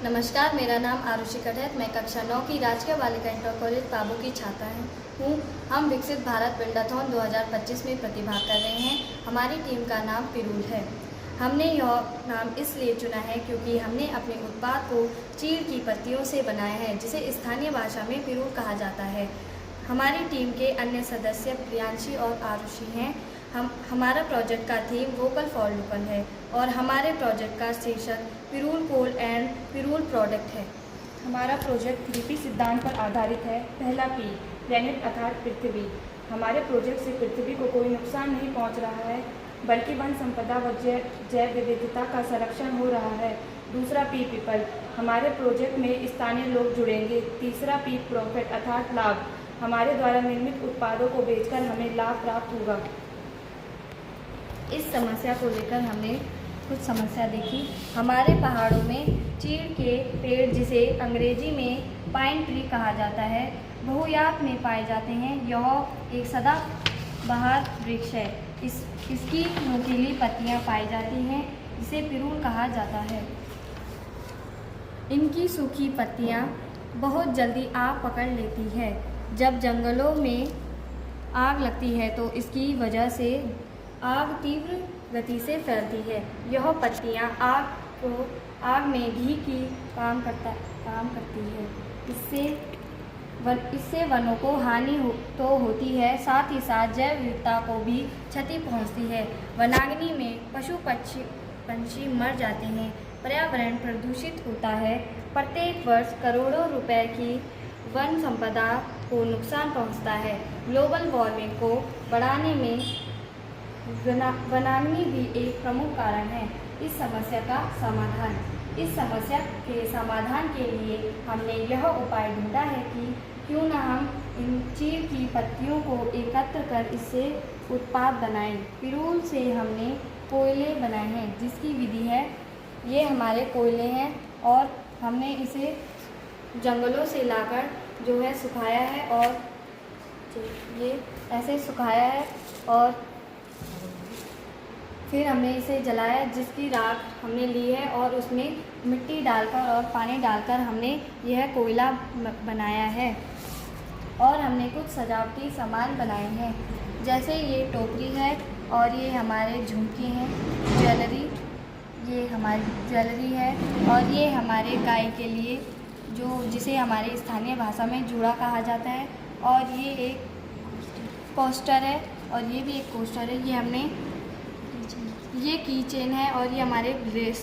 नमस्कार, मेरा नाम आरुषि कटहत। मैं कक्षा 9 की राजकीय बालिका इंटर कॉलेज पाबू की छात्रा हूँ। हम विकसित भारत विंडाथॉन 2025 में प्रतिभाग कर रहे हैं। हमारी टीम का नाम पिरूल है। हमने यह नाम इसलिए चुना है क्योंकि हमने अपने उत्पाद को चीड़ की पत्तियों से बनाया है, जिसे स्थानीय भाषा में पिरूल कहा जाता है। हमारी टीम के अन्य सदस्य प्रियांशी और आरुषि हैं। हमारा प्रोजेक्ट का थीम वोकल फॉर लोकल है और हमारे प्रोजेक्ट का शीर्षक पिरूल कोल एंड पिरूल प्रोडक्ट है। हमारा प्रोजेक्ट 3P सिद्धांत पर आधारित है। पहला P प्लेनेट अर्थात पृथ्वी। हमारे प्रोजेक्ट से पृथ्वी को कोई नुकसान नहीं पहुंच रहा है, बल्कि वन संपदा व जैव विविधता का संरक्षण हो रहा है। दूसरा P पीपल। हमारे प्रोजेक्ट में स्थानीय लोग जुड़ेंगे। तीसरा P प्रॉफिट अर्थात लाभ। हमारे द्वारा निर्मित उत्पादों को बेचकर हमें लाभ प्राप्त होगा। इस समस्या को लेकर हमने कुछ समस्या देखी। हमारे पहाड़ों में चीड़ के पेड़, जिसे अंग्रेजी में पाइन ट्री कहा जाता है, बहुयात में पाए जाते हैं। यह एक सदाबहार वृक्ष है। इसकी नुकीली पत्तियां पाई जाती हैं, जिसे पिरूल कहा जाता है। इनकी सूखी पत्तियां बहुत जल्दी आग पकड़ लेती है। जब जंगलों में आग लगती है तो इसकी वजह से आग तीव्र गति से फैलती है। यह पत्तियां आग में घी की काम करती है। इससे वनों को हानि तो होती है, साथ ही साथ जैव विविधता को भी क्षति पहुंचती है। वनाग्नि में पशु पंछी मर जाते हैं। पर्यावरण प्रदूषित होता है। प्रत्येक वर्ष करोड़ों रुपए की वन संपदा को नुकसान पहुंचता है। ग्लोबल वार्मिंग को बढ़ाने में वनाग्नि भी एक प्रमुख कारण है। इस समस्या के समाधान के लिए हमने यह उपाय ढूंढा है कि क्यों न हम इन चीड़ की पत्तियों को एकत्र कर इससे उत्पाद बनाएं। पिरूल से हमने कोयले बनाए हैं, जिसकी विधि है, ये हमारे कोयले हैं और हमने इसे जंगलों से लाकर जो है सुखाया है और ये ऐसे सुखाया है और फिर हमने इसे जलाया, जिसकी राख हमने ली है और उसमें मिट्टी डालकर और पानी डालकर हमने यह कोयला बनाया है। और हमने कुछ सजावटी सामान बनाए हैं, जैसे ये टोकरी है और ये हमारे झुमके हैं, ज्वेलरी, ये हमारी ज्वेलरी है और ये हमारे गाय के लिए जिसे हमारे स्थानीय भाषा में जूड़ा कहा जाता है। और ये एक कोस्टर है और ये भी एक कोस्टर है। ये की चेन है और ये हमारे ब्रेस